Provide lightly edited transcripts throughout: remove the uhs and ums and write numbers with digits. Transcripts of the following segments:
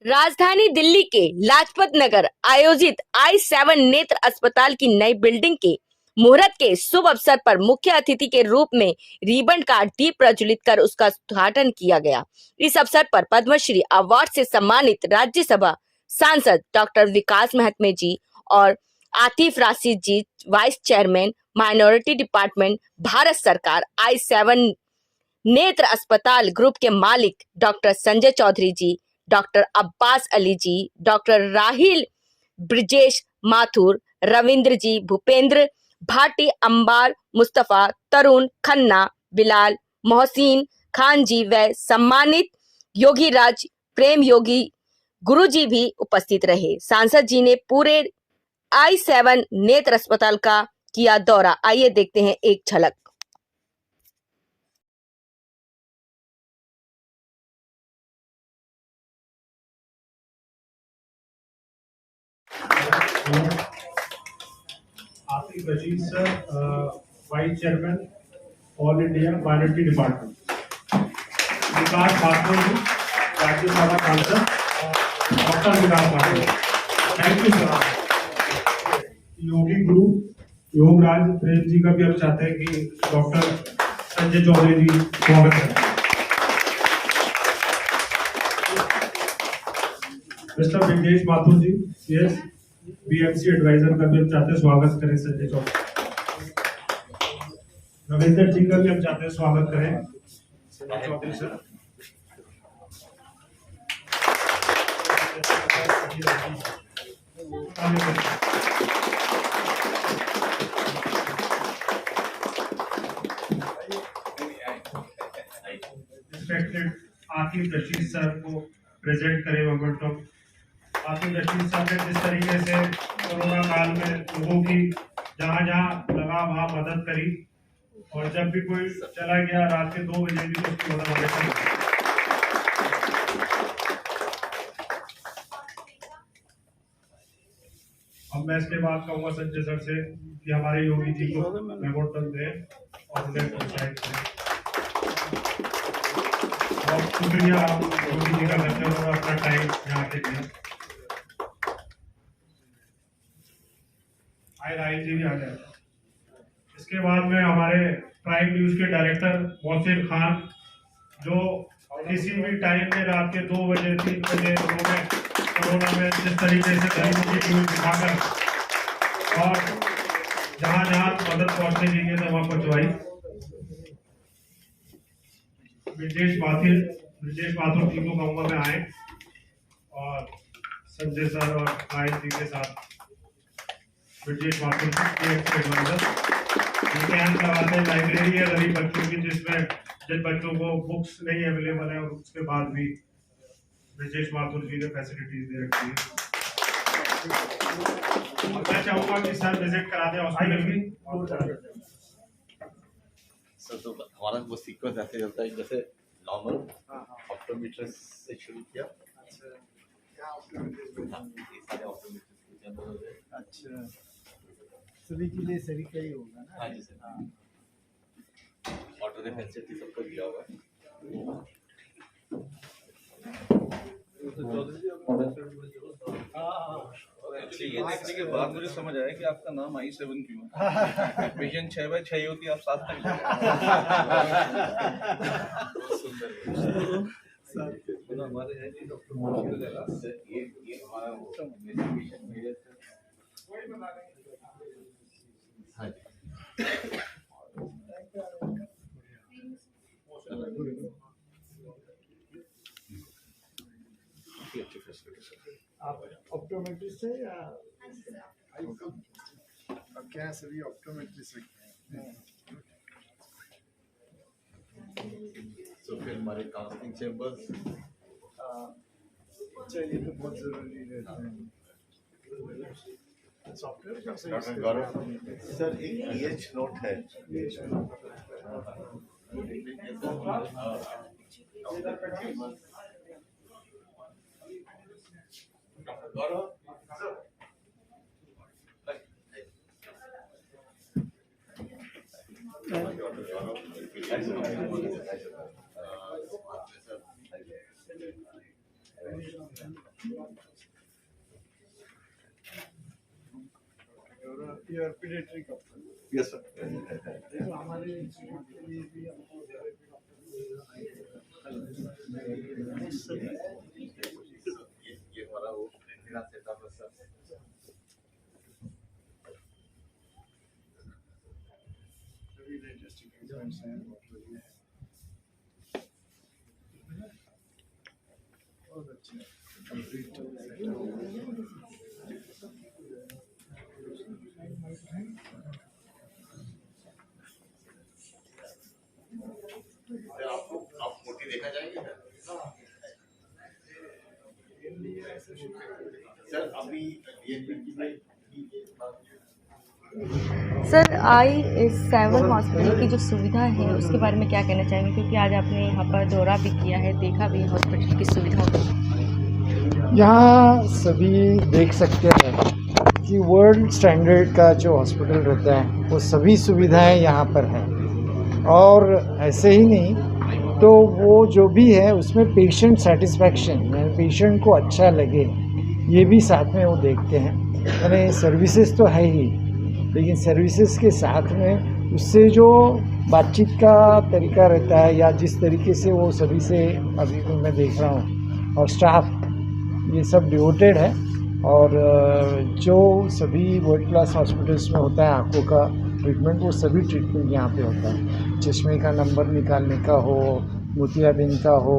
राजधानी दिल्ली के लाजपत नगर आयोजित I7 नेत्र अस्पताल की नई बिल्डिंग के मुहूर्त के शुभ अवसर पर मुख्य अतिथि के रूप में रिबन काट दीप प्रज्वलित कर उसका उद्घाटन किया गया। इस अवसर पर पद्मश्री अवार्ड से सम्मानित राज्यसभा सांसद डॉक्टर विकास महात्मे जी और Atif Rashid ji, vice chairman minority department, Bharat सरकार, I7 नेत्र अस्पताल ग्रुप के मालिक doctor Sanjay Chaudhary ji, doctor Abbas Ali ji, doctor Rahil Brijesh Mathur, Ravindra ji, Bhupendra Bhati, Ambar Mustafa, तरुण खन्ना, बिलाल मोहसिन खान जी व सम्मानित योगी राज प्रेम योगी गुरु जी भी उपस्थित रहे। सांसद जी ने पूरे I7 नेत्र अस्पताल का किया दौरा। आइए देखते हैं एक झलक। Atif Rashid sir, vice chairman all India minority department, Vikas Mathur ji, Rajya Sabha सांसद, doctor Vikas Mathur, thank you sir. Yogi Guru Yograj Prem ji का भी हम चाहते हैं कि डॉक्टर संजय चौधरी जी स्वागत करें। मिस्टर ब्रिजेश माथुर जी, यस, बीएमसी एडवाइजर का भी हम चाहते हैं स्वागत करें संजय चौधरी। रविंद्र जी का भी हम चाहते हैं स्वागत करें Sanjay Chaudhary sir. Respected Atif Rashid sir को प्रेजेंट करें मोमेंटम। आतिफ रशीद साहब ने जिस तरीके से कोरोना काल में लोगों की जहाँ जहाँ लगा वहाँ मदद करी, और जब भी कोई चला गया रात के 2 बजे भी तो उसकी मदद हमें करी। अब मैं इसके बाद कहूँगा संजय सर से कि हमारे योगी जी को मेमोरेंडम दें और उन्हें प्रोत्साहित करें। बहुत शुक्रिया आप योगी जी का करते हो अपना टाइम यहाँ के लिए। राहिल जी भी आ गए। इसके बाद में हमारे प्राइम न्यूज के डायरेक्टर मोहसिन खान, जो किसी भी टाइम में रात के 2 बजे 3 बजे उन्होंने कोरोना में जिस तरीके से गरीबों की न्यूज दिखाकर और जहाँ जहाँ मदद पहुंचने चाहिए था वहां पहुंचवाई। ब्रिजेश माथुर जी को कहूँगा मैं आए और संजय सर और राहिल जी के साथ ब्रिजेश माथुर जी एडवाइजर कैंप लगाते हैं। लाइब्रेरी है गरीब बच्चों की, जिसमें जिन बच्चों को बुक्स नहीं अवेलेबल है और उसके बाद भी ब्रिजेश माथुर जी ने फैसिलिटीज दे रखी है। मैं चाहूंगा कि सर विजिट करा दें हॉस्पिटल भी। सर तो हमारा वो सीक्वेंस ऐसे चलता है जैसे नॉर्मल ऑप्टोमेट्रिस्ट से शुरू किया। अच्छा, सभी के लिए सभी का ही होगा ना। हाँ जी सर, ऑटो डिफेंसिव सबको दिया हुआ है। एक्चुअली ये देखने के बाद मुझे समझ आया कि आपका नाम I7 क्यों है। विजन 6x6 होती आप 7 तक हमारे है ये हमारा हाँ जी, अच्छी फैसिलिटी। आप ऑप्टोमेट्रिस्ट है या क्या? सभी ऑप्टोमेट्रिस्ट हैं। तो फिर हमारे काउंसलिंग चेंबर्स, चलिए तो बहुत जरूरी रहता है। सॉफ्टवेयर का डॉक्टर गौरव सर एक पीएच नोट है। Doctor Gaurav your paediatric option. Yes sir. तो हमारे इंस्टीट्यूट के लिए भी हमको ये हमारा वो रेटिना सेटअप है सर। सभी लेटेस्ट इक्विपमेंट्स हैं बहुत बढ़िया है, बहुत अच्छे कंप्लीट आप मोटी देखा जाएंगे सर अभी सर I7 हॉस्पिटल की जो सुविधा है उसके बारे में क्या कहना चाहेंगे, क्योंकि आज आपने यहाँ पर दौरा भी किया है, देखा भी है हॉस्पिटल की सुविधाओं को। यहाँ सभी देख सकते हैं कि वर्ल्ड स्टैंडर्ड का जो हॉस्पिटल रहता है वो सभी सुविधाएं यहाँ पर हैं। और ऐसे ही नहीं तो वो जो भी है उसमें पेशेंट सेटिस्फैक्शन, यानी पेशेंट को अच्छा लगे, ये भी साथ में वो देखते हैं। यानी सर्विसेज तो है ही, लेकिन सर्विसेज के साथ में उससे जो बातचीत का तरीका रहता है या जिस तरीके से वो सभी से अभी मैं देख रहा हूँ, और स्टाफ ये सब डिवोटेड है। और जो सभी वर्ल्ड क्लास हॉस्पिटल्स में होता है आँखों का ट्रीटमेंट, वो सभी ट्रीटमेंट यहाँ पे होता है। चश्मे का नंबर निकालने का हो, मोतियाबिंद का हो,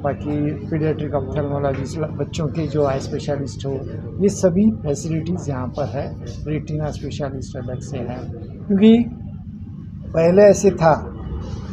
बाकी पीडियाट्रिक ऑप्थेल्मोलॉजिस्ट, बच्चों के जो आई स्पेशलिस्ट हो, ये सभी फैसिलिटीज़ यहाँ पर है। रेटिना स्पेशलिस्ट अलग से है, क्योंकि पहले ऐसे था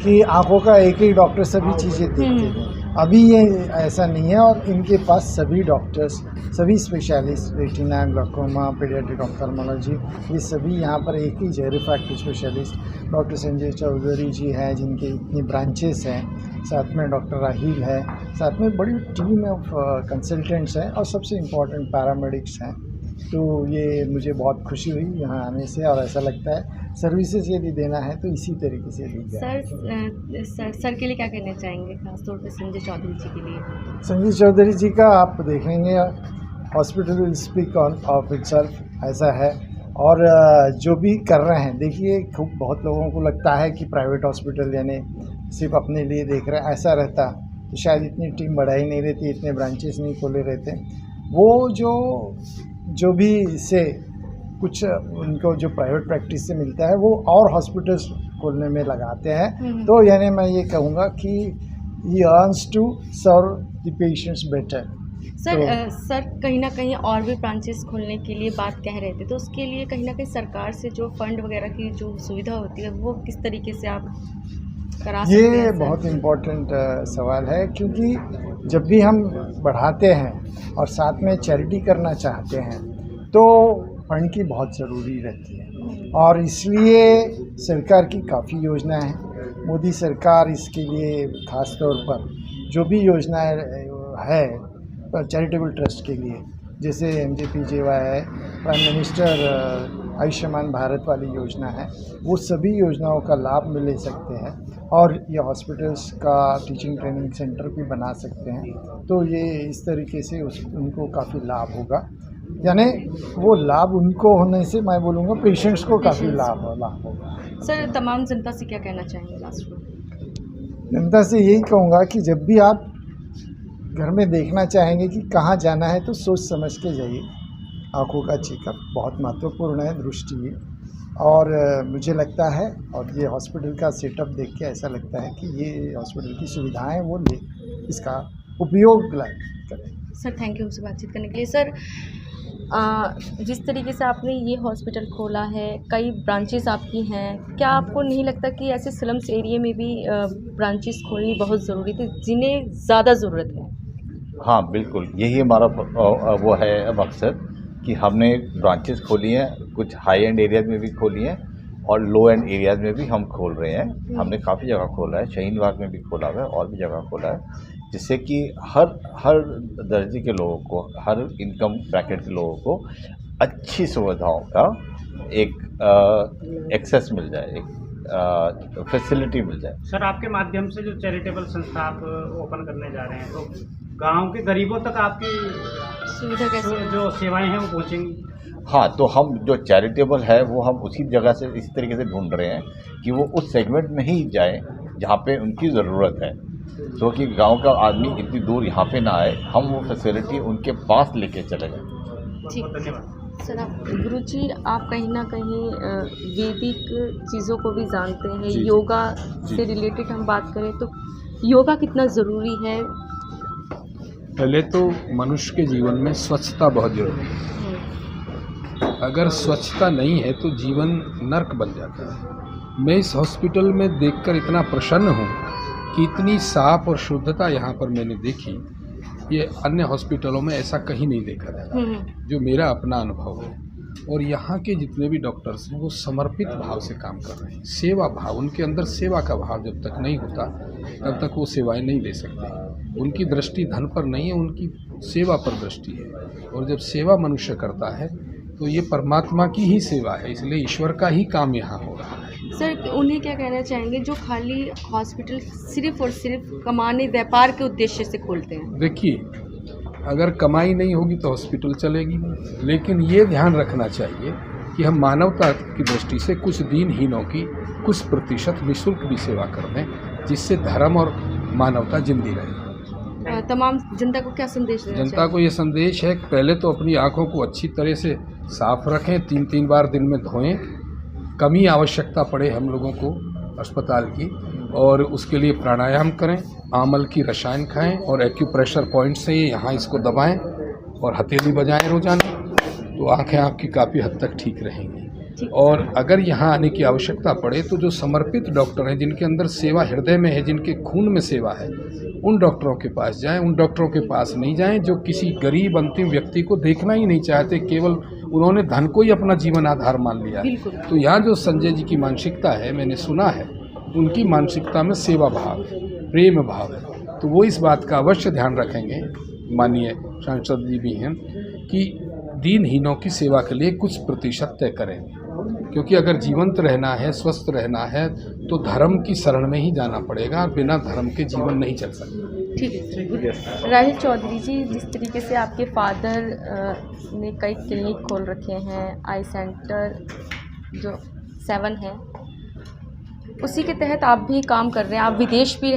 कि आँखों का एक ही डॉक्टर सभी चीज़ें देखते थे। अभी ये ऐसा नहीं है, और इनके पास सभी डॉक्टर्स, सभी specialist, retina, glaucoma, paediatric ophthalmology, ये सभी यहाँ पर एक ही है। Refractive specialist doctor Sanjay Chaudhary ji हैं, जिनके इतनी ब्रांचेस हैं, साथ में डॉक्टर राहील है, साथ में बड़ी टीम ऑफ कंसल्टेंट्स हैं, और सबसे इम्पोर्टेंट पैरामेडिक्स हैं। तो ये मुझे बहुत खुशी हुई यहाँ आने से, और ऐसा लगता है सर्विसेज यदि देना है तो इसी तरीके से दी जाए। सर के लिए क्या कहना चाहेंगे, खासतौर पर संजय चौधरी जी के लिए? संजय चौधरी जी का आप देखेंगे, hospital will speak of itself, ऐसा है। और जो भी कर रहे हैं, देखिए खूब बहुत लोगों को लगता है कि प्राइवेट हॉस्पिटल यानी सिर्फ अपने लिए देख रहे हैं, ऐसा रहता तो शायद इतनी टीम बढ़ाई नहीं रहती, इतने ब्रांचेस नहीं खोले रहते। वो जो भी इससे कुछ उनको जो प्राइवेट प्रैक्टिस से मिलता है वो और हॉस्पिटल्स खोलने में लगाते हैं। तो यानी मैं ये कहूँगा कि he earns to serve the patients better. Sir कहीं ना कहीं और भी ब्रांचेस खोलने के लिए बात कह रहे थे, तो उसके लिए कहीं ना कहीं सरकार से जो फंड वगैरह की जो सुविधा होती है वो किस तरीके से आप करा सकते हैं? ये बहुत इम्पोर्टेंट सवाल है, क्योंकि जब भी हम बढ़ाते हैं और साथ में चैरिटी करना चाहते हैं तो फंड की बहुत ज़रूरी रहती है। और इसलिए सरकार की काफ़ी योजनाएं हैं। मोदी सरकार इसके लिए ख़ास तौर पर जो भी योजनाएं है चैरिटेबल ट्रस्ट के लिए, जैसे MJPJY है, प्राइम मिनिस्टर आयुष्मान भारत वाली योजना है, वो सभी योजनाओं का लाभ ले सकते हैं। और ये हॉस्पिटल्स का टीचिंग ट्रेनिंग सेंटर भी बना सकते हैं। तो ये इस तरीके से उनको काफ़ी लाभ होगा। यानी वो लाभ उनको होने से मैं बोलूँगा पेशेंट्स को काफ़ी लाभ होगा। सर तमाम जनता से क्या कहना चाहेंगे लास्ट में? जनता से यही कहूँगा कि जब भी आप घर में देखना चाहेंगे कि कहाँ जाना है तो सोच समझ के जाइए। आँखों का चेकअप बहुत महत्वपूर्ण है, दृष्टि। और मुझे लगता है, और ये हॉस्पिटल का सेटअप देख के ऐसा लगता है कि ये हॉस्पिटल की सुविधाएं वो ले इसका उपयोग करें। सर थैंक यू हमसे बातचीत करने के लिए। सर जिस तरीके से आपने ये हॉस्पिटल खोला है, कई ब्रांचेस आपकी हैं, क्या आपको नहीं लगता कि ऐसे स्लम्स एरिया में भी ब्रांचेस खोलनी बहुत ज़रूरी थी जिन्हें ज़्यादा ज़रूरत है? हाँ बिल्कुल, यही हमारा वो है मकसद कि हमने ब्रांचेस खोली हैं, कुछ हाई एंड एरियाज में भी खोली हैं और लो एंड एरियाज में भी हम खोल रहे हैं। हमने काफ़ी जगह खोला है, शाहीन बाग में भी खोला हुआ है और भी जगह खोला है, जिससे कि हर दर्जे के लोगों को, हर इनकम ब्रैकेट के लोगों को अच्छी सुविधाओं का एक एक्सेस मिल जाए, एक फैसिलिटी मिल जाए। सर आपके माध्यम से जो चैरिटेबल संस्था आप ओपन करने जा रहे हैं, तो गांव के गरीबों तक आपकी सुविधा कैसे जो सेवाएं हैं वो पहुँचेंगी? हाँ, तो हम जो चैरिटेबल है वो हम उसी जगह से इस तरीके से ढूंढ रहे हैं कि वो उस सेगमेंट में ही जाए जहाँ पे उनकी ज़रूरत है, तो कि गांव का आदमी इतनी दूर यहाँ पे ना आए, हम वो फैसिलिटी उनके पास लेके चले जाएं। ठीक। सर आप गुरुजी आप कहीं ना कहीं वैदिक चीज़ों को भी जानते हैं, जी, योगा जी। से रिलेटेड हम बात करें तो योगा कितना ज़रूरी है? पहले तो मनुष्य के जीवन में स्वच्छता बहुत जरूरी है। अगर स्वच्छता नहीं है तो जीवन नर्क बन जाता है। मैं इस हॉस्पिटल में देखकर इतना प्रसन्न हूँ कि इतनी साफ और शुद्धता यहाँ पर मैंने देखी, ये अन्य हॉस्पिटलों में ऐसा कहीं नहीं देखा था, जो मेरा अपना अनुभव है। और यहाँ के जितने भी डॉक्टर्स हैं वो समर्पित भाव से काम कर रहे हैं, सेवा भाव, उनके अंदर सेवा का भाव जब तक नहीं होता तब तक वो सेवाएं नहीं दे सकते। उनकी दृष्टि धन पर नहीं है, उनकी सेवा पर दृष्टि है। और जब सेवा मनुष्य करता है तो ये परमात्मा की ही सेवा है, इसलिए ईश्वर का ही काम यहाँ हो रहा है। सर उन्हें क्या कहना चाहेंगे जो खाली हॉस्पिटल सिर्फ और सिर्फ कमाने व्यापार के उद्देश्य से खोलते हैं? देखिए, अगर कमाई नहीं होगी तो हॉस्पिटल चलेगी नहीं, लेकिन ये ध्यान रखना चाहिए कि हम मानवता की दृष्टि से कुछ दीनहीनों की कुछ प्रतिशत निःशुल्क भी सेवा कर दें, जिससे धर्म और मानवता जिंदी रहे। तमाम जनता को क्या संदेश देना जनता को ये संदेश है कि पहले तो अपनी आँखों को अच्छी तरह से साफ रखें, 3-3 बार दिन में धोएं, कमी आवश्यकता पड़े हम लोगों को अस्पताल की, और उसके लिए प्राणायाम करें, आमल की रसायन खाएं और एक्यूप्रेशर पॉइंट से यहाँ इसको दबाएं और हथेली बजाएं रोजाना, तो आंखें आपकी काफ़ी हद तक ठीक रहेंगी। और अगर यहाँ आने की आवश्यकता पड़े तो जो समर्पित डॉक्टर हैं, जिनके अंदर सेवा हृदय में है, जिनके खून में सेवा है, उन डॉक्टरों के पास जाएं। उन डॉक्टरों के पास नहीं जाएं जो किसी गरीब अंतिम व्यक्ति को देखना ही नहीं चाहते, केवल उन्होंने धन को ही अपना जीवन आधार मान लिया। तो यहाँ जो संजय जी की मानसिकता है, मैंने सुना है, उनकी मानसिकता में सेवा भाव है, प्रेम भाव है, तो वो इस बात का अवश्य ध्यान रखेंगे, माननीय सांसद जी भी हैं, कि दीनहीनों की सेवा के लिए कुछ प्रतिशत तय करेंगे। क्योंकि अगर जीवंत रहना है, स्वस्थ रहना है, तो धर्म की शरण में ही जाना पड़ेगा, बिना धर्म के जीवन नहीं चल सकता। ठीक है। राहिल चौधरी जी, जिस तरीके से आपके फादर ने कई क्लिनिक खोल रखे हैं, आई सेंटर जो 7 है, उसी के तहत आप भी काम कर रहे हैं, आप विदेश भी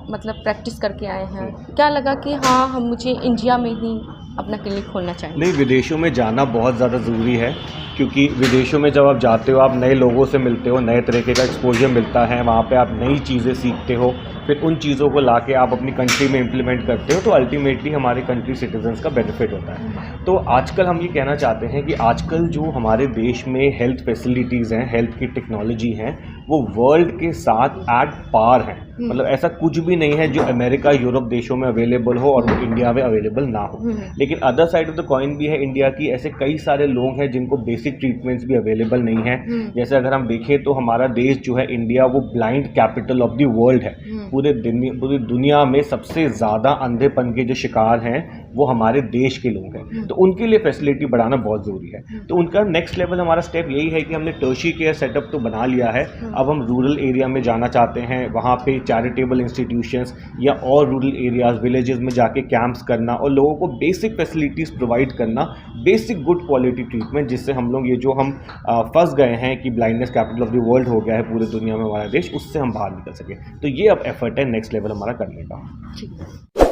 मतलब प्रैक्टिस करके आए हैं, क्या लगा कि हाँ हम मुझे इंडिया में ही अपना क्लिनिक खोलना चाहिए? नहीं, विदेशों में जाना बहुत ज़्यादा ज़रूरी है, क्योंकि विदेशों में जब आप जाते हो आप नए लोगों से मिलते हो, नए तरीके का एक्सपोजर मिलता है, वहाँ पे आप नई चीज़ें सीखते हो, फिर उन चीज़ों को लाके आप अपनी कंट्री में इम्प्लीमेंट करते हो, तो अल्टीमेटली हमारे कंट्री सिटीजन्स का बेनिफिट होता है। तो आजकल हम ये कहना चाहते हैं कि आजकल जो हमारे देश में हेल्थ फैसिलिटीज़ हैं, हेल्थ की टेक्नोलॉजी हैं, वो वर्ल्ड के साथ एट पार हैं। मतलब ऐसा कुछ भी नहीं है जो अमेरिका, यूरोप देशों में अवेलेबल हो और वो इंडिया में अवेलेबल ना हो। लेकिन other side of the coin भी है इंडिया की, ऐसे कई सारे लोग हैं जिनको बेसिक ट्रीटमेंट्स भी अवेलेबल नहीं है। जैसे अगर हम देखें तो हमारा देश जो है इंडिया, वो blind capital of the world है। पूरी दुनिया में सबसे ज़्यादा अंधेपन के जो शिकार हैं वो हमारे देश के लोग हैं, तो उनके लिए फैसिलिटी बढ़ाना बहुत ज़रूरी है। तो उनका नेक्स्ट लेवल हमारा स्टेप यही है कि हमने टर्शियरी केयर सेटअप तो बना लिया है, अब हम रूरल एरिया में जाना चाहते हैं, वहाँ पे चैरिटेबल इंस्टीट्यूशंस या और रूरल एरियाज़, विलेजेस में जाके कैंप्स करना और लोगों को बेसिक फैसिलिटीज़ प्रोवाइड करना, बेसिक गुड क्वालिटी ट्रीटमेंट, जिससे हम लोग ये जो हम फंस गए हैं कि blindness capital of the world हो गया है पूरी दुनिया में हमारा देश, उससे हम बाहर निकल सकें। तो ये अब एफर्ट है नेक्स्ट लेवल हमारा करने का।